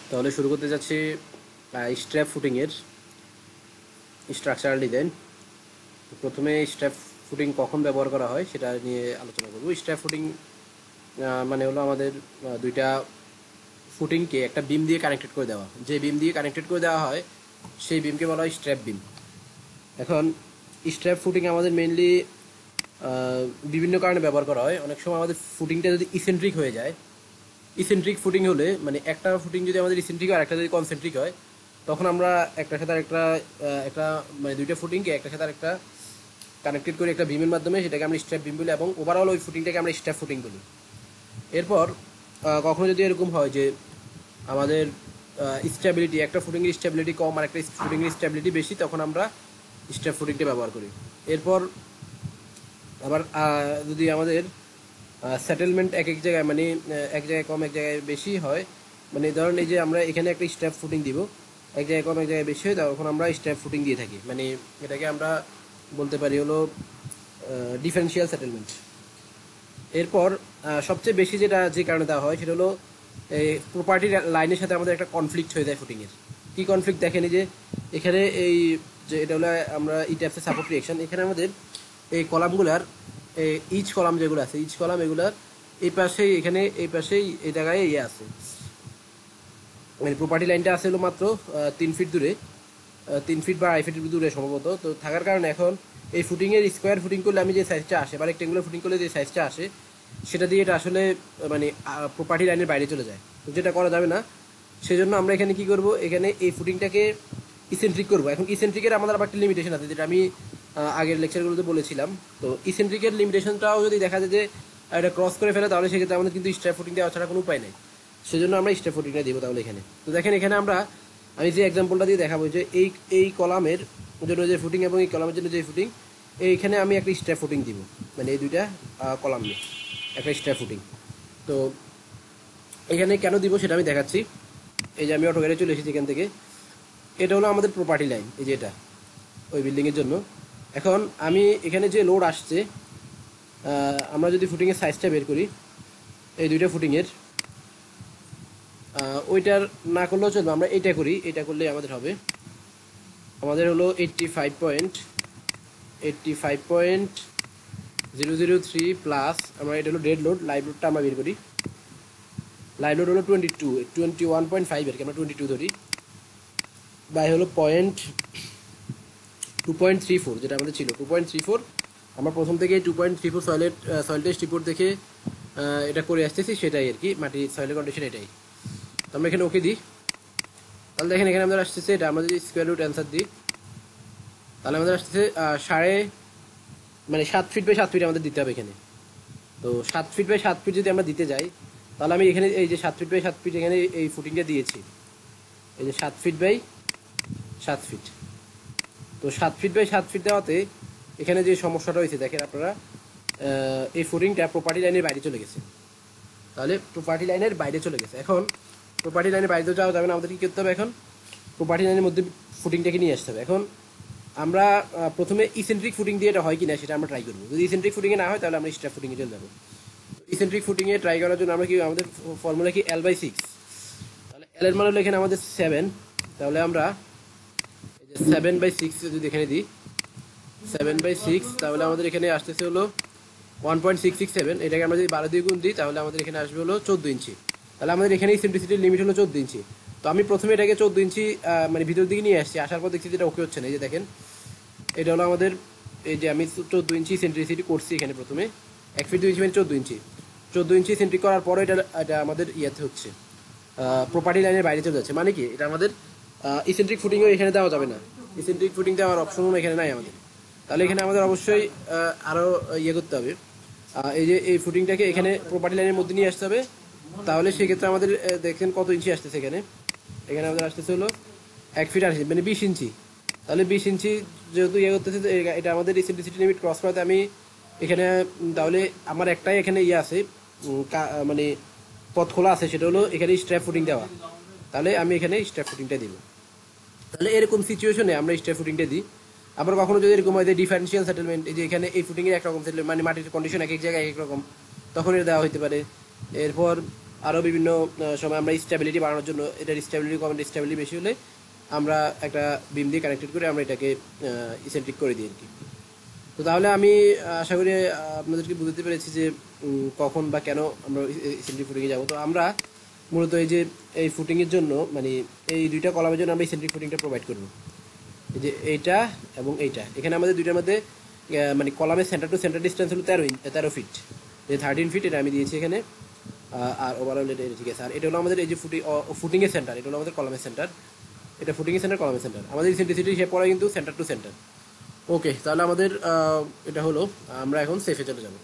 তাহলে শুরু করতে যাচ্ছি স্ট্র্যাপ ফুটিংয়ের স্ট্রাকচারাল ডিজাইন। প্রথমে স্ট্র্যাপ ফুটিং কখন ব্যবহার করা হয় সেটা নিয়ে আলোচনা করব। স্ট্র্যাপ ফুটিং মানে হলো আমাদের দুইটা ফুটিংকে একটা বিম দিয়ে কানেক্টেড করে দেওয়া। যে বিম দিয়ে কানেক্টেড করে দেওয়া হয় সেই বিমকে বলা হয় স্ট্র্যাপ বিম। এখন স্ট্র্যাপ ফুটিং আমাদের মেইনলি বিভিন্ন কারণে ব্যবহার করা হয়। অনেক সময় আমাদের ফুটিংটা যদি ইসেন্ট্রিক হয়ে যায়, ইসেন্ট্রিক ফুটিং হলে মানে একটা ফুটিং যদি আমাদের ইসেন্ট্রিক হয়, একটা যদি কনসেন্ট্রিক হয়, তখন আমরা একটার সাথে একটা মানে দুইটা ফুটিংকে একটার সাথে একটা কানেক্টেড করি একটা বিমের মাধ্যমে, সেটাকে আমরা স্ট্র্যাপ বিম বলি এবং ওভারঅল ওই ফুটিংটাকে আমরা স্ট্র্যাপ ফুটিং বলি। এরপর কখনো যদি এরকম হয় যে আমাদের স্টেবিলিটি, একটা ফুটিংয়ের স্টেবিলিটি কম আর একটা ফুটিংয়ের স্টেবিলিটি বেশি, তখন আমরা স্ট্র্যাপ ফুটিংটা ব্যবহার করি। এরপর আবার যদি আমাদের সেটেলমেন্ট এক এক জায়গায় মানে এক জায়গায় কম এক জায়গায় বেশি হয়, মানে ধরেন এই যে আমরা এখানে একটা স্ট্র্যাপ ফুটিং দিব, এক জায়গায় কম এক জায়গায় বেশি হয়, তখন আমরা স্ট্র্যাপ ফুটিং দিয়ে থাকি। মানে এটাকে আমরা বলতে পারি হলো ডিফারেন্সিয়াল সেটেলমেন্ট। এরপর সবচেয়ে বেশি যে কারণে দেওয়া হয় সেটা হলো এই প্রপার্টির লাইনের সাথে আমাদের একটা কনফ্লিক্ট হয়ে যায় ফুটিংয়ের। কী কনফ্লিক্ট দেখেন, এই যে এখানে এই যে এটা হলো আমরা ইট্যাপসের সাপোর্ট রিয়েকশন, এখানে আমাদের এই কলামগুলার ইচ কলাম যেগুলো আছে, ইচ কলাম এগুলার এই পাশেই এখানে এই পাশেই এই জায়গায় ইয়ে আছে, মানে প্রপার্টি লাইনটা আছে হলো মাত্র 3 ফিট দূরে, 3 ফিট বা 2.5 ফিট দূরে সম্ভবত। তো থাকার কারণে এখন এই ফুটিংয়ের স্কোয়ার ফুটিং করলে আমি যে সাইজটা আসে বা রেক্টেঙ্গুলার ফুটিং করলে যে সাইজটা আসে সেটা দিয়ে এটা আসলে মানে প্রপার্টি লাইনের বাইরে চলে যায়, তো যেটা করা যাবে না। সেজন্য আমরা এখানে কি করব, এখানে এই ফুটিংটাকে ইসেন্ট্রিক করব। এখন ইসেন্ট্রিকের আমাদের আবার একটা লিমিটেশন আছে, যেটা আমি আগের লেকচারগুলোতে বলেছিলাম। তো ইসেন্ট্রিকের লিমিটেশনটাও যদি দেখা যায় যে এটা ক্রস করে ফেলে, তাহলে সেক্ষেত্রে আমাদের কিন্তু স্ট্র্যাপ ফুটিং দেওয়া ছাড়া কোনো উপায় নেই। সেজন্য আমরা স্ট্র্যাপ ফুটিংটা দিব তাহলে এখানে। তো দেখেন এখানে আমি যে এক্সাম্পলটা দিয়ে দেখাবো যে এই কলামের জন্য যে ফুটিং এবং এই কলামের জন্য যে ফুটিং, এইখানে আমি একটা স্ট্র্যাপ ফুটিং দিব, মানে এই দুইটা কলাম নিয়ে একটা স্ট্র্যাপ ফুটিং। তো এখানে কেন দিব সেটা আমি দেখাচ্ছি। এই যে আমি অটোক্যাডে চলে এসেছি এখান থেকে, এটা হলো আমাদের প্রপার্টি লাইন, এই যে এটা ওই বিল্ডিংয়ের জন্য। এখন আমি এখানে যে লোড আসছে, আমরা যদি ফুটিংয়ের সাইজটা বের করি, এই দুইটা ফুটিংয়ের ওইটার না করলেও চলবে, আমরা এইটা করি, এটা করলেই আমাদের হবে। আমাদের হলো 85.003 প্লাস আমরা এটা হলো ডেড লোড, লাইভ লোডটা আমরা বের করি। লাইভ লোড হলো 21.5 আর কি, আমরা 22 ধরি, বাই হলো 2.34 যেটা আমাদের ছিল 2.34। আমরা প্রথম থেকে 2.34 সয়েল টেস্ট রিপোর্ট দেখে এটা করে আসতেছি, সেটাই আর কি মাটি সয়েলের কন্ডিশন এটাই। তো আমরা এখানে ওকে দিই, তাহলে দেখেন এখানে আমাদের আসতেছে, এটা আমরা যদি স্কোয়ার রুট অ্যান্সার দিই তাহলে আমাদের আসতেছে 7 ফিট বাই 7 ফিট আমাদের দিতে হবে এখানে। তো 7 ফিট বাই 7 ফিট যদি আমরা দিতে যাই, তাহলে আমি এখানে এই যে 7 ফিট বাই 7 ফিট এখানে এই ফুটিংটা দিয়েছি, এই যে 7 ফিট বাই 7 ফিট। তো 7 ফিট বাই 7 ফিট দেওয়াতে এখানে যে সমস্যাটা হয়েছে দেখেন আপনারা, এই ফুটিংটা প্রপার্টি লাইনের বাইরে চলে গেছে। তাহলে প্রপার্টি লাইনের বাইরে চলে গেছে, এখন প্রপার্টি লাইনের বাইরে যাওয়া যাবে না, আমাদের কী করতে হবে, এখন প্রপার্টি লাইনের মধ্যে ফুটিংটাকে নিয়ে আসতে হবে। এখন আমরা প্রথমে ইসেন্ট্রিক ফুটিং দিয়ে এটা হয় কি না সেটা আমরা ট্রাই করবো। যদি ইসেন্ট্রিক ফুটিংয়ে না হয় তাহলে আমরা স্ট্র্যাপ ফুটিংয়ে চলে যাবো। ইসেন্ট্রিক ফুটিংয়ে ট্রাই করার জন্য আমরা কি, আমাদের ফর্মুলা কি L/6, তাহলে L এর মান হলো এখানে আমাদের 7, তাহলে আমরা এই যে 7/6 যদি এখানে দিই 7/6, তাহলে আমাদের এখানে আসতেছে হলো 1.667। এটাকে আমরা যদি 12 দিয়ে গুণ দিই তাহলে আমাদের এখানে আসবে হলো 14 ইঞ্চি। তাহলে আমাদের এখানে ইসেন্ট্রিসিটির লিমিট হলো 14 ইঞ্চি। তো আমি প্রথমে এটাকে 14 ইঞ্চি মানে ভিতর দিকে নিয়ে আসছি, আসার পর দেখছি যেটা ওকে হচ্ছে না। এই যে দেখেন এটা হলো আমাদের, এই যে আমি 14 ইঞ্চি সেন্ট্রিসিটি করছি এখানে প্রথমে, 1 ফিট 2 ইঞ্চি মানে 14 ইঞ্চি সেন্ট্রিক করার পরে এটা আমাদের ইয়াতে হচ্ছে প্রপার্টি লাইনের বাইরে চলে যাচ্ছে। মানে কি, এটা আমাদের ইসেন্ট্রিক ফুটিংও এখানে দেওয়া যাবে না, ইসেন্ট্রিক ফুটিং দেওয়ার অপশনও এখানে নাই আমাদের। তাহলে এখানে আমাদের অবশ্যই আরও ইয়ে করতে হবে, এই যে এই ফুটিংটাকে এখানে প্রপার্টি লাইনের মধ্যে নিয়ে আসতে হবে। তাহলে সেক্ষেত্রে আমাদের দেখেন কত ইঞ্চি আসতেছে, এখানে আমাদের আসতেছে হলো 1 ফিট 80 মানে 20 ইঞ্চি। তাহলে 20 ইঞ্চি যেহেতু ইয়ে করতেছে, এটা আমাদের ইসেন্ট্রিসিটি লিমিট ক্রস করাতে আমি এখানে তাহলে আমার একটাই এখানে ইয়ে আছে, মানে পথ খোলা আছে, সেটা হলো এখানে স্ট্র্যাপ ফুটিং দেওয়া। তাহলে আমি এখানে স্ট্র্যাপ ফুটিংটা দিব। তাহলে এরকম সিচুয়েশনে আমরা স্ট্র্যাপ ফুটিংটা দিই। আবার কখনো যদি এরকম হয় যে ডিফারেন্সিয়াল সেটেলমেন্ট, এই যে এখানে এই ফুটিংয়ের একরকম সেটেলমেন্ট, মানে মাটির কন্ডিশন এক এক জায়গায় এক রকম, তখন এটা দেওয়া হতে পারে। এরপর আরও বিভিন্ন সময় আমরা স্টেবিলিটি বাড়ানোর জন্য এটার স্টেবিলিটি কম, স্টেবিলিটি বেশি হলে আমরা একটা বিম দিয়ে কানেক্টেড করে আমরা এটাকে ইসেন্ট্রিক করে দিই আর কি। তো তাহলে আমি আশা করি আপনাদেরকে বুঝতে পেরেছি যে কখন বা কেন আমরা ইসেন্ট্রিক ফুটিংয়ে যাবো। তো আমরা মূলত এই যে এই ফুটিংয়ের জন্য মানে এই দুইটা কলামের জন্য আমরা ইসেন্ট্রিক ফুটিংটা প্রোভাইড করবো। এই যে এইটা এবং এইটা, এখানে আমাদের দুইটার মধ্যে মানে কলামের সেন্টার টু সেন্টার ডিস্টেন্স হলো 13 ফিট, এই 13 ফিট এটা আমি দিয়েছি এখানে। আর ওভারঅল এটা ঠিক আছে। আর এটা হলো আমাদের এই যে ফুটিংয়ের সেন্টার, এটা হলো আমাদের কলামের সেন্টার, এটা ফুটিংয়ের সেন্টার, কলামের সেন্টার। আমাদের ইসেন্ট্রিসিটি হিসেব করা কিন্তু সেন্টার টু সেন্টার। ওকে, তাহলে আমাদের এটা হলো, আমরা এখন সেফে চলে যাবো।